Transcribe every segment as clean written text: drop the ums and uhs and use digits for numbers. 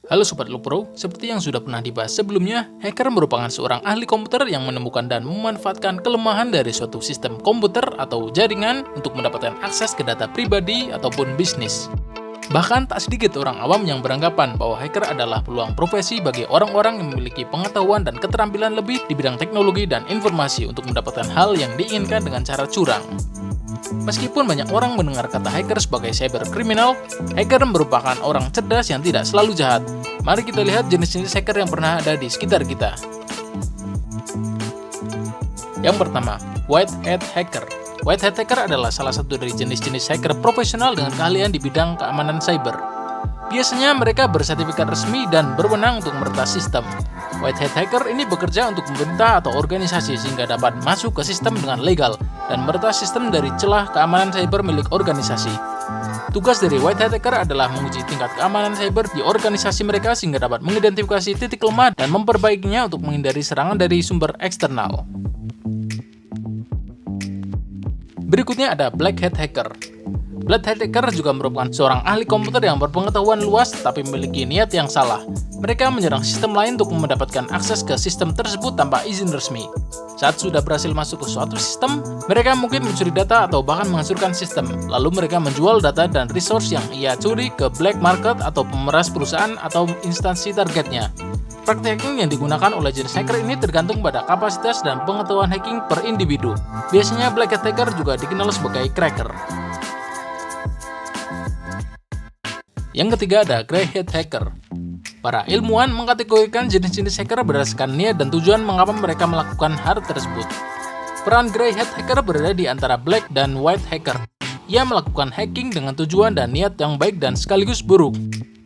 Halo Sobat Lupro, seperti yang sudah pernah dibahas sebelumnya, hacker merupakan seorang ahli komputer yang menemukan dan memanfaatkan kelemahan dari suatu sistem komputer atau jaringan untuk mendapatkan akses ke data pribadi ataupun bisnis. Bahkan tak sedikit orang awam yang beranggapan bahwa hacker adalah peluang profesi bagi orang-orang yang memiliki pengetahuan dan keterampilan lebih di bidang teknologi dan informasi untuk mendapatkan hal yang diinginkan dengan cara curang. Meskipun banyak orang mendengar kata hacker sebagai cyberkriminal, hacker merupakan orang cerdas yang tidak selalu jahat. Mari kita lihat jenis-jenis hacker yang pernah ada di sekitar kita. Yang pertama, white hat hacker. White hat hacker adalah salah satu dari jenis-jenis hacker profesional dengan keahlian di bidang keamanan cyber. Biasanya mereka bersertifikat resmi dan berwenang untuk meretas sistem. White hat hacker ini bekerja untuk pemerintah atau organisasi sehingga dapat masuk ke sistem dengan legal dan meretas sistem dari celah keamanan cyber milik organisasi. Tugas dari white hat hacker adalah menguji tingkat keamanan cyber di organisasi mereka sehingga dapat mengidentifikasi titik lemah dan memperbaikinya untuk menghindari serangan dari sumber eksternal. Berikutnya ada black hat hacker. Black hat hacker juga merupakan seorang ahli komputer yang berpengetahuan luas tetapi memiliki niat yang salah. Mereka menyerang sistem lain untuk mendapatkan akses ke sistem tersebut tanpa izin resmi. Saat sudah berhasil masuk ke suatu sistem, mereka mungkin mencuri data atau bahkan menghancurkan sistem. Lalu mereka menjual data dan resource yang ia curi ke black market atau pemeras perusahaan atau instansi targetnya. Praktik hacking yang digunakan oleh jenis hacker ini tergantung pada kapasitas dan pengetahuan hacking per individu. Biasanya black hat hacker juga dikenal sebagai cracker. Yang ketiga ada grey hat hacker. Para ilmuwan mengkategorikan jenis-jenis hacker berdasarkan niat dan tujuan mengapa mereka melakukan hal tersebut. Peran grey hat hacker berada di antara black dan white hacker. Ia melakukan hacking dengan tujuan dan niat yang baik dan sekaligus buruk.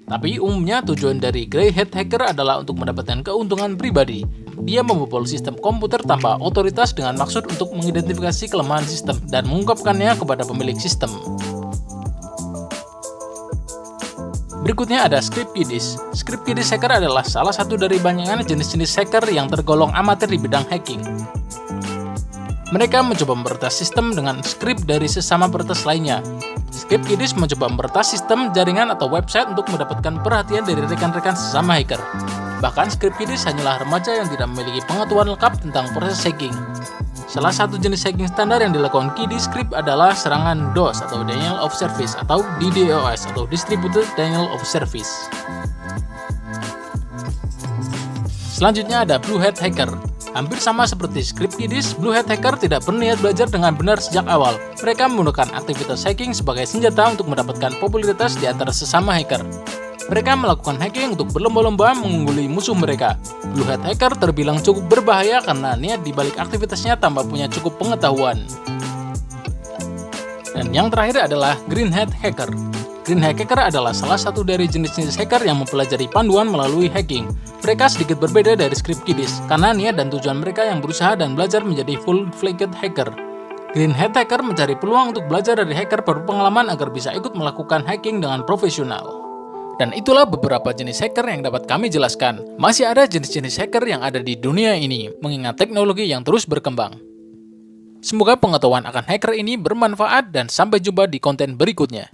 Tapi umumnya tujuan dari grey hat hacker adalah untuk mendapatkan keuntungan pribadi. Dia membobol sistem komputer tanpa otoritas dengan maksud untuk mengidentifikasi kelemahan sistem dan mengungkapkannya kepada pemilik sistem. Berikutnya ada script kiddies. Script kiddies hacker adalah salah satu dari banyaknya jenis-jenis hacker yang tergolong amatir di bidang hacking. Mereka mencoba meretas sistem dengan skrip dari sesama peretas lainnya. Script kiddies mencoba meretas sistem, jaringan, atau website untuk mendapatkan perhatian dari rekan-rekan sesama hacker. Bahkan script kiddies hanyalah remaja yang tidak memiliki pengetahuan lengkap tentang proses hacking. Salah satu jenis hacking standar yang dilakukan kiddies script adalah serangan DOS atau Denial of Service atau DDoS atau Distributed Denial of Service. Selanjutnya ada blue hat hacker. Hampir sama seperti script kiddies, blue hat hacker tidak berniat belajar dengan benar sejak awal. Mereka menggunakan aktivitas hacking sebagai senjata untuk mendapatkan popularitas di antara sesama hacker. Mereka melakukan hacking untuk berlomba-lomba mengungguli musuh mereka. Blue hat hacker terbilang cukup berbahaya karena niat di balik aktivitasnya tanpa punya cukup pengetahuan. Dan yang terakhir adalah green hat hacker. Green hat hacker adalah salah satu dari jenis-jenis hacker yang mempelajari panduan melalui hacking. Mereka sedikit berbeda dari script kiddies karena niat dan tujuan mereka yang berusaha dan belajar menjadi full-fledged hacker. Green hat hacker mencari peluang untuk belajar dari hacker berpengalaman agar bisa ikut melakukan hacking dengan profesional. Dan itulah beberapa jenis hacker yang dapat kami jelaskan. Masih ada jenis-jenis hacker yang ada di dunia ini, mengingat teknologi yang terus berkembang. Semoga pengetahuan akan hacker ini bermanfaat dan sampai jumpa di konten berikutnya.